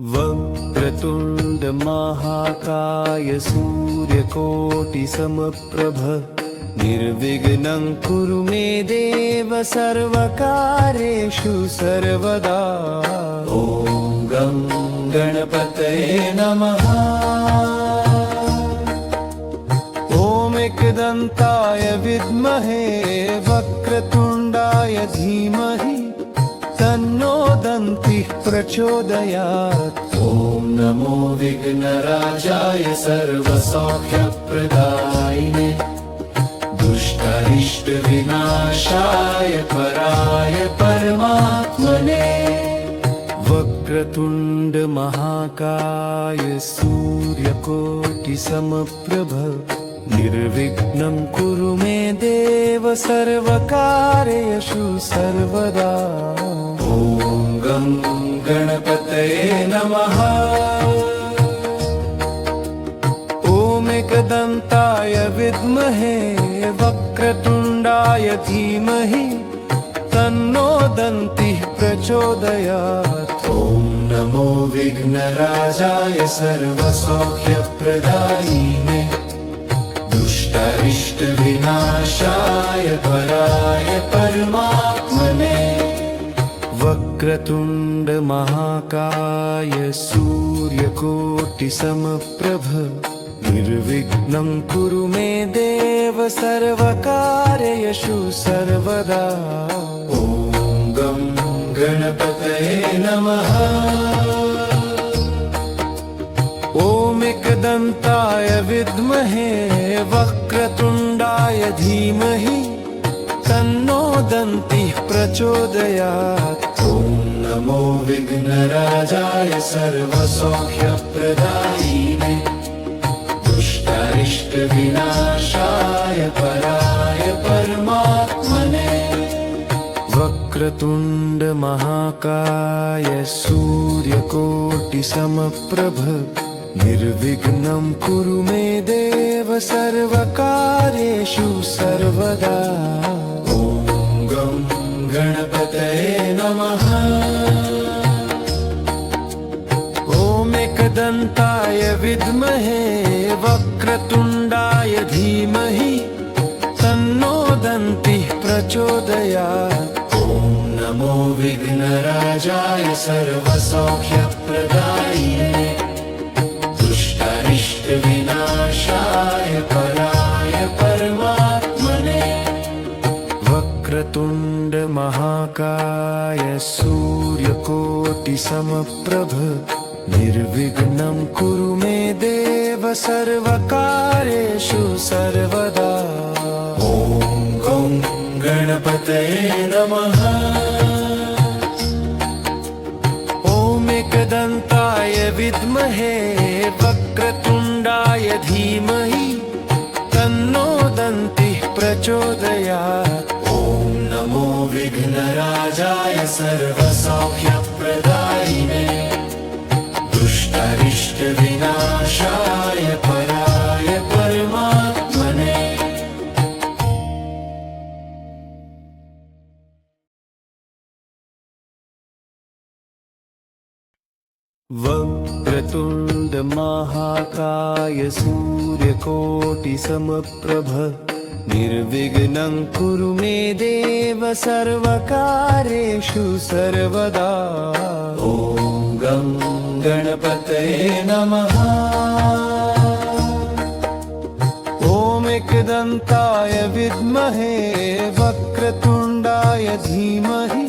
वक्रतुण्ड महाकाय सूर्यकोटि समप्रभ निर्विघ्नं कुरु मे देव सर्वकार्येषु सर्वदा। ॐ गं गणपतये नमः। ॐ एकदन्ताय विद्महे वक्रतुण्डाय धीमहि तन्नो दन्तिः प्रचोदयात्। ॐ नमो विघ्नराजाय सर्वसौख्यप्रदायिने दुष्टारिष्टविनाशाय पराय परमात्मने। वक्रतुण्ड महाकाय सूर्यकोटि समप्रभ निर्विघ्नं कुरु मे देव सर्वकार्येषु सर्वदा। ॐ गं गणपतये नमः। ॐ एकदन्ताय विद्महे वक्रतुण्डाय धीमहि तन्नो दन्तिः प्रचोदयात्। ॐ नमो विघ्नराजाय सर्वसौख्यप्रदायिने दुष्टारिष्टविनाशाय पराय परमात्मने। वक्रतुण्ड महाकाय सूर्यकोटि समप्रभ निर्विघ्नं कुरु मे देव सर्वकार्येषु सर्वदा। ॐ गं गणपतये नमः। ॐ एकदन्ताय विद्महे वक्रतुण्डाय धीमहि तन्नो दन्तिः प्रचोदयात्। ॐ नमो विघ्नराजाय सर्वसौख्यप्रदायिने दुष्टारिष्टविनाशाय पराय परमात्मने। वक्रतुण्ड महाकाय सूर्यकोटि समप्रभ निर्विघ्नं कुरु मे देव सर्वकार्येषु सर्वदा। ॐ गं गणपतये नमः। ॐ एकदन्ताय विद्महे वक्रतुण्डाय धीमहि तन्नो दन्तिः प्रचोदयात्। ॐ नमो विघ्नराजाय सर्वसौख्यप्रदायिने दुष्टारिष्टविनाशाय पराय परमात्मने। वक्रतुण्ड महाकाय सूर्यकोटि समप्रभ निर्विघ्नं कुरु मे देव सर्वकार्येषु सर्वदा। ॐ गं गणपतये नमः। ॐ एकदन्ताय विद्महे वक्रतुण्डाय धीमहि तन्नो दन्तिः प्रचोदयात्। ॐ नमो विघ्नराजाय सर्वसौख्यप्रदायिने दुष्टारिष्टविनाशाय पराय परमात्मने। वक्रतुण्ड महाकाय सूर्यकोटि समप्रभ निर्विघ्नं कुरु मे देव सर्वकार्येषु सर्वदा। ॐ गं गणपतये नमः। ॐ एकदन्ताय विद्महे वक्रतुण्डाय धीमहि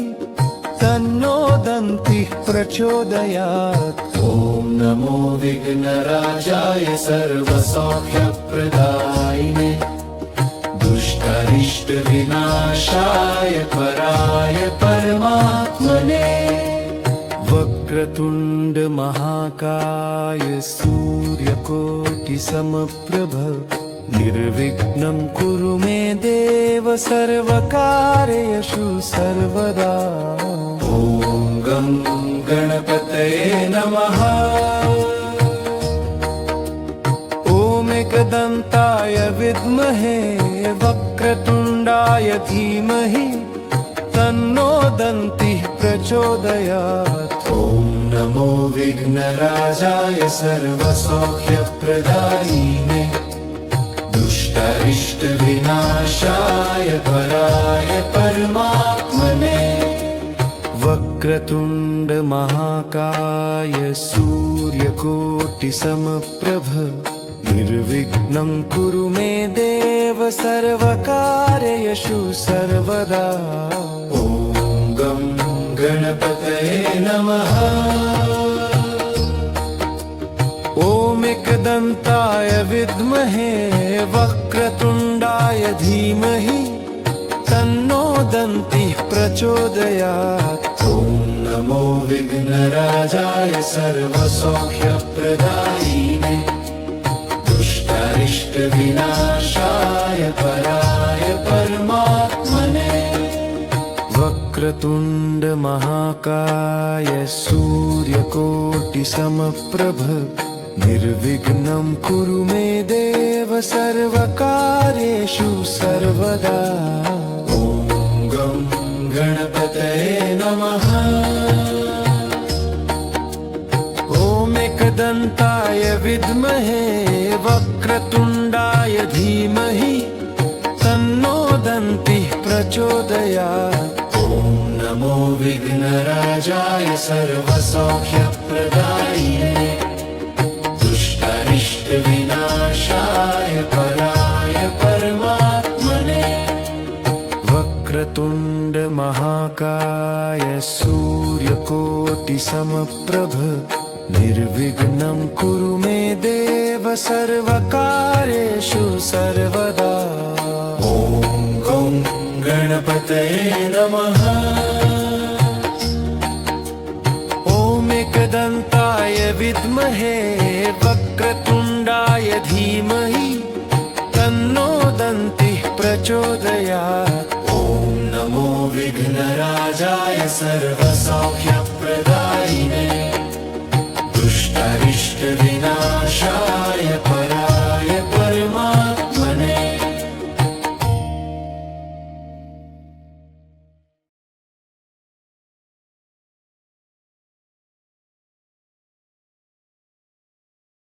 तन्नो दन्तिः प्रचोदयात्। ॐ नमो विघ्नराजाय सर्वसौख्यप्रदायिने दुष्टारिष्टविनाशाय पराय परमात्मने। वक्रतुण्ड महाकाय सूर्यकोटि समप्रभ निर्विघ्नं कुरु मे देव सर्वकार्येषु सर्वदा। ॐ गं गणपतये नमः। ॐ एकदन्ताय विद्महे वक्रतुण्डाय धीमहि तन्नो दन्तिः प्रचोदयात्। ॐ नमो विघ्नराजाय सर्वसौख्यप्रदायिने दुष्टारिष्टविनाशाय वराय परमात्मने। वक्रतुण्ड महाकाय सूर्यकोटिसमप्रभ निर्विघ्नं कुरु मे देव सर्वकार्येषु सर्वदा। ॐ गं गणपतये नमः। ॐ एकदन्ताय विद्महे वक्रतुण्डाय धीमहि तन्नो दन्तिः प्रचोदयात्। ॐ नमो विघ्नराजाय सर्वसौख्यप्रदायिने दुष्टारिष्टविनाशाय वराय परमात्मने। वक्रतुण्ड महाकाय सूर्यकोटिसमप्रभ निर्विघ्नं कुरु मे देव सर्वकार्येषु सर्वदा। ॐ गं गणपतये नमः। ॐ एकदन्ताय विद्महे वक्रतुण्डाय धीमहि तन्नो दन्तिः प्रचोदयात्। ॐ नमो विघ्नराजाय सर्वसौख्यप्रदायिने दुष्टारिष्टविनाशाय वराय परमात्मने। वक्रतुण्ड महाकाय सूर्यकोटिसमप्रभ निर्विघ्नं कुरु मे देव सर्वकार्येषु सर्वदा। ॐ गं गणपतये नमः। ॐ एकदन्ताय विद्महे वक्रतुण्डाय धीमहि तन्नो दन्तिः प्रचोदयात्। ॐ नमो विघ्नराजाय सर्वसौख्यप्रदायिने दुष्टारिष्टविनाशाय